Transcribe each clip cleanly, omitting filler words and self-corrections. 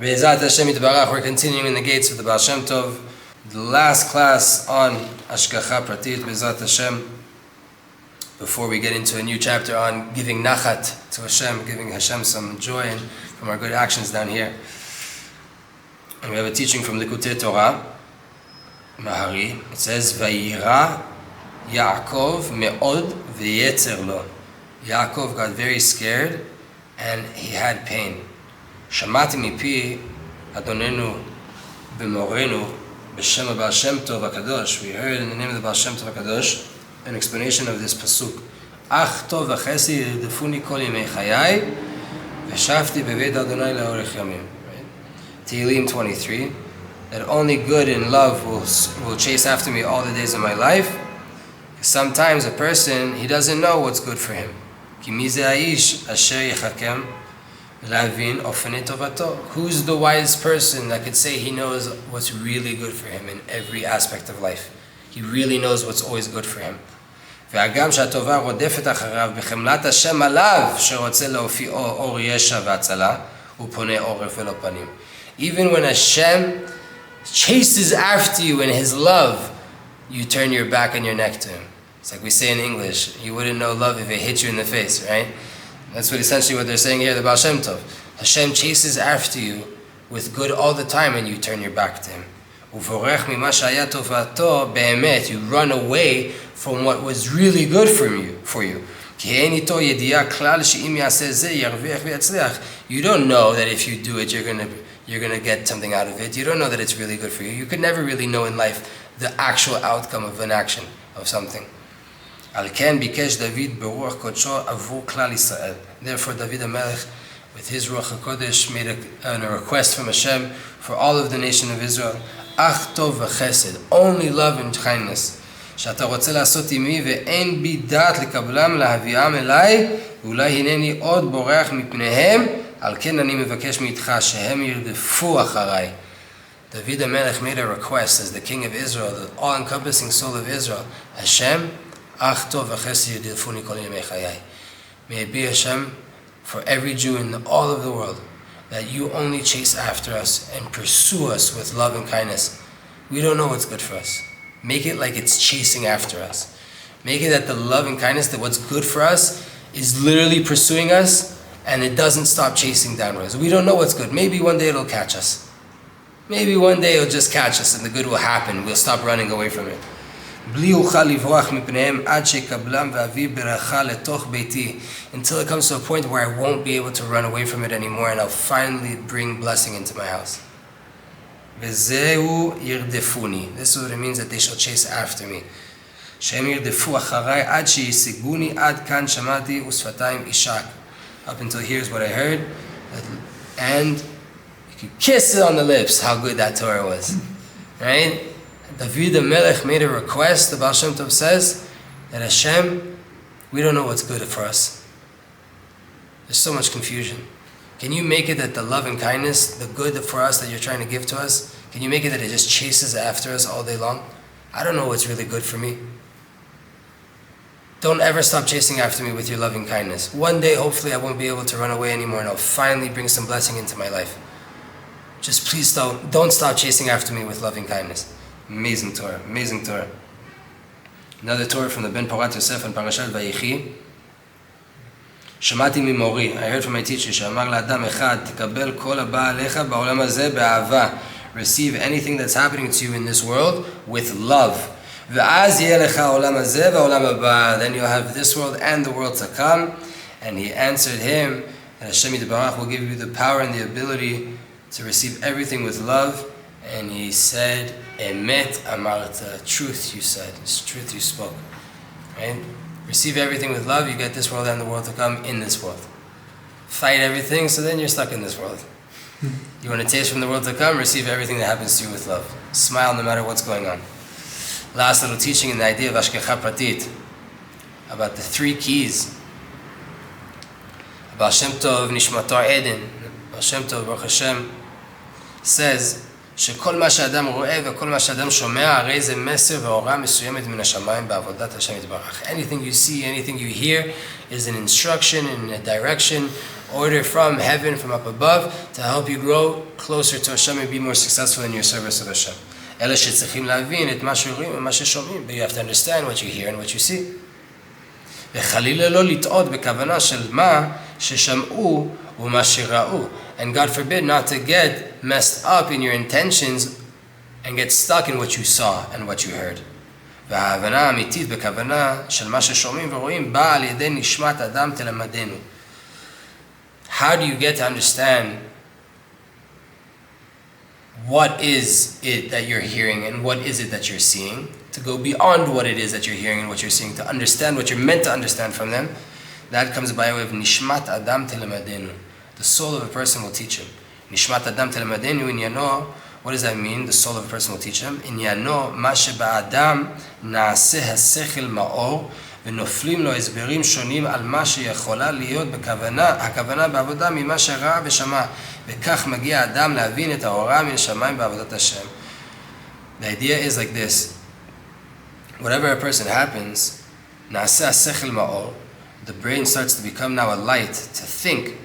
Be'ezat Hashem Yitbarach, we're continuing in the gates of the Baal Shem Tov. The last class on Hashgacha Pratit, Be'ezat Hashem. Before we get into a new chapter on giving nachat to Hashem, giving Hashem some joy from our good actions down here. And we have a teaching from Likutei Torah, Mahari. It says, Vayira Yaakov me'od v'yetzer lo. Yaakov got very scared and he had pain. Shamati mipi Adonenu b'morenu b'shem Baal Shem Tov HaKadosh. We heard in the name of the Baal Shem Tov HaKadosh an explanation of this pasuk. Ach tov v'chesed yirdefuni kol yemei chayai v'shavti bebeit Adonai le'orech yamim. Tehillim 23. That only good and love will chase after me all the days of my life. Sometimes a person, he doesn't know what's good for him. Ki mi ze haish asher yechakem lavin ofnei tovato. Who's the wise person that could say he knows what's really good for him in every aspect of life? He really knows what's always good for him. והגם שהטובה רודפת אחריו בחמלת השם עליו שרוצה להופיע אור ישע והצלה הוא פונה עורף ולא פנים. Even when Hashem chases after you in His love, you turn your back and your neck to Him. It's like we say in English, you wouldn't know love if it hit you in the face, right? That's essentially what they're saying here, the Baal Shem Tov. Hashem chases after you with good all the time and you turn your back to Him. You run away from what was really good for you. You don't know that if you do it, you're gonna get something out of it. You don't know that it's really good for you. You could never really know in life the actual outcome of an action, of something. Therefore, David HaMelech, with his Ruach HaKodesh, made a request from Hashem for all of the nation of Israel. Ach tov v'chesed, only love and kindness. שאתה רוצה לעשות עמי ואין בי דעת לקבלם להביאם אליי ואולי הנני עוד בורח מפניהם על כן אני מבקש מאיתך שהם ירדפו אחריי. David HaMelech made a request as the king of Israel, the all-encompassing soul of Israel. Hashem, ach tov v'chesed yirdelfuni kol yemei chayai. May it be Hashem for every Jew in all of the world that you only chase after us and pursue us with love and kindness. We don't know what's good for us. Make it like it's chasing after us. Make it that the love and kindness, that what's good for us is literally pursuing us and it doesn't stop chasing downwards. We don't know what's good. Maybe one day it'll catch us. Maybe one day it'll just catch us and the good will happen. We'll stop running away from it. Until it comes to a point where I won't be able to run away from it anymore and I'll finally bring blessing into my house. This is what it means that they shall chase after me. Up until here's what I heard. And you can kiss it on the lips how good that Torah was. Right? David HaMelech made a request. The Baal Shem Tov says that Hashem, we don't know what's good for us. There's so much confusion. Can you make it that the love and kindness, the good for us that you're trying to give to us, can you make it that it just chases after us all day long? I don't know what's really good for me. Don't ever stop chasing after me with your loving kindness. One day, hopefully, I won't be able to run away anymore and I'll finally bring some blessing into my life. Just please don't stop chasing after me with loving kindness. Amazing Torah, amazing Torah. Another Torah from the Ben Porat Yosef and Parashat Vayichi. שמעתי ממורי, I heard from my teacher, שאמר לאדם אחד, תקבל כל הבא עליך בעולם הזה באהבה. Receive anything that's happening to you in this world with love. ואז יהיה לך העולם הזה והעולם הבא. Then you'll have this world and the world to come. And he answered him, that Hashem Yitbarach will give you the power and the ability to receive everything with love. And he said, Emet amarta, truth you said, it's truth you spoke. Right? Receive everything with love, you get this world and the world to come in this world. Fight everything, so then you're stuck in this world. You want to taste from the world to come, receive everything that happens to you with love. Smile no matter what's going on. Last little teaching in the idea of Hashgacha Pratit, about the 3 keys. Baal Shem Tov, Nishmato Eden, Baal Shem Tov, Baruch Hashem, says, שכל מה שאדם רואה וכל מה שאדם שומע, הרי זה מסר והוראה מסוימת מן השמיים בעבודת השם יתברך. Anything you see, anything you hear is an instruction and a direction order from heaven, from up above, to help you grow closer to Hashem and be more successful in your service of Hashem. But you have to understand what you hear and what you see. And God forbid not to get messed up in your intentions and get stuck in what you saw and what you heard. How do you get to understand what is it that you're hearing and what is it that you're seeing? To go beyond what it is that you're hearing and what you're seeing, to understand what you're meant to understand from them. That comes by way of Nishmat Adam Telemadenu. The soul of a person will teach him. Nishmat Adam Telemadenu in Yano. What does that mean? The soul of a person will teach him. In Yano, Ma sheba Adam naaseh hasechel ma'or ונופלים לו הסברים שונים על מה שיכולה להיות הכוונה בעבודה ממה שראה ושמע, וכך מגיע אדם להבין את ההוראה מן השמיים בעבודת השם. The idea is like this. Whatever a person happens, נעשה השכל מאור, the brain starts to become now a light to think,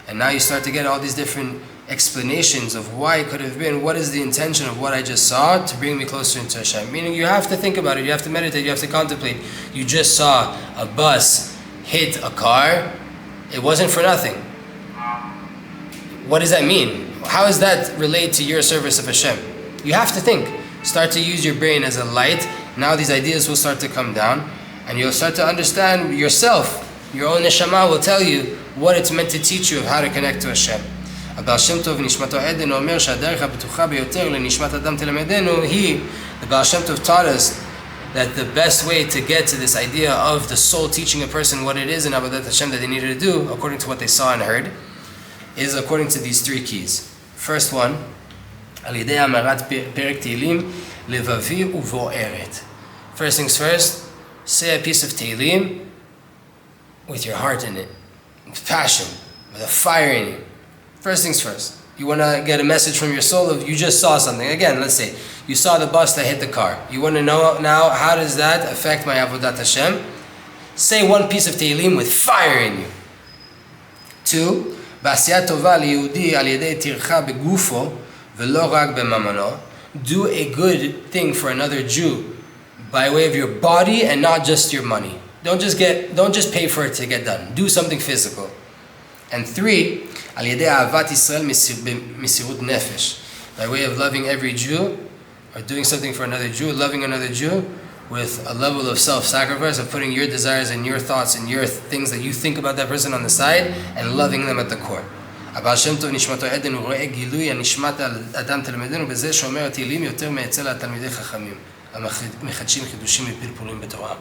and now you start to get all these different explanations of why it could have been, what is the intention of what I just saw to bring me closer into Hashem. Meaning you have to think about it, you have to meditate, you have to contemplate. You just saw a bus hit a car, it wasn't for nothing. What does that mean? How does that relate to your service of Hashem? You have to think. Start to use your brain as a light. Now these ideas will start to come down, and you'll start to understand yourself. Your own neshama will tell you what it's meant to teach you of how to connect to Hashem. Baal Shem Tov nishmato eden omer שהדרך הבטוחה ביותר לנשמת אדם תלמדנו היא, the Baal Shem Tov taught us that the best way to get to this idea of the soul teaching a person what it is in Avodat Hashem that they needed to do according to what they saw and heard is according to these three keys. First one, על ידי המרת פרק תהילים לבבי ובוערת. First things first, say a piece of Tehillim with your heart in it, with passion, with a fire in it. First things first. You want to get a message from your soul of you just saw something. Again, let's say you saw the bus that hit the car. You want to know now how does that affect my Avodat Hashem? Say one piece of Tehillim with fire in you. 2. בעשייה טובה ליהודי על ידי טרחה בגופו ולא רק בממונו. Do a good thing for another Jew by way of your body and not just your money. Don't just pay for it to get done. Do something physical. And 3. על ידי אהבת ישראל מסירות נפש. By way of loving every Jew, or doing something for another Jew, loving another Jew, with a level of self-sacrifice, of putting your desires and your thoughts and your things that you think about that person on the side, and loving them at the core. הבעל שם טוב נשמתו עדן הוא רואה גילוי הנשמת אדם תלמדנו בזה שאומר התהילים יותר מאצל התלמידי חכמים המחדשים חידושים ופלפולים בתורה.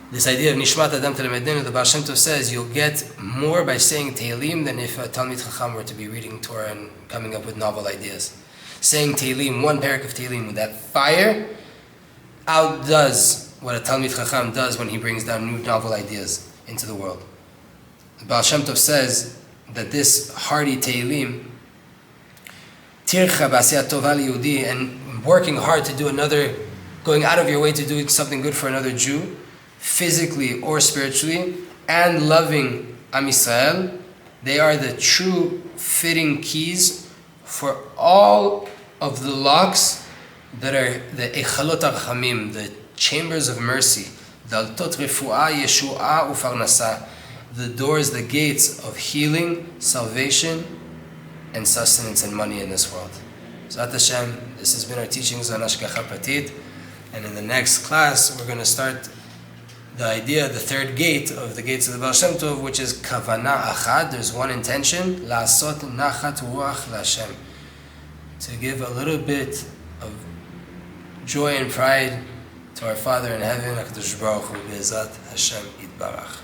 This idea of Nishmat Adam Telemedenu, the Baal Shem Tov says you'll get more by saying Tehillim than if a Talmid Chacham were to be reading Torah and coming up with novel ideas. Saying Tehillim, one parak of Tehillim with that fire, outdoes what a Talmid Chacham does when he brings down new novel ideas into the world. The Baal Shem Tov says that this hearty Tehillim, Tircha B'asiyat Tova Liyudi, and working hard to do another, going out of your way to do something good for another Jew, physically or spiritually, and loving Am Yisrael, they are the true fitting keys for all of the locks that are the Echalot HaRachamim, the chambers of mercy, Daltot Refuah, Yeshuah, Ufarnasa, the doors, the gates of healing, salvation, and sustenance and money in this world. Tzat Hashem, this has been our teachings on Hashgacha Pratit, and in the next class we're going to start the idea, the third gate of the gates of the Baal Shem Tov, which is Kavana Achad. There's one intention, La'asot Nachat Ruach L'Hashem, to give a little bit of joy and pride to our Father in heaven, HaKadosh Baruch Hu, Be'ezat Hashem Yitbarach.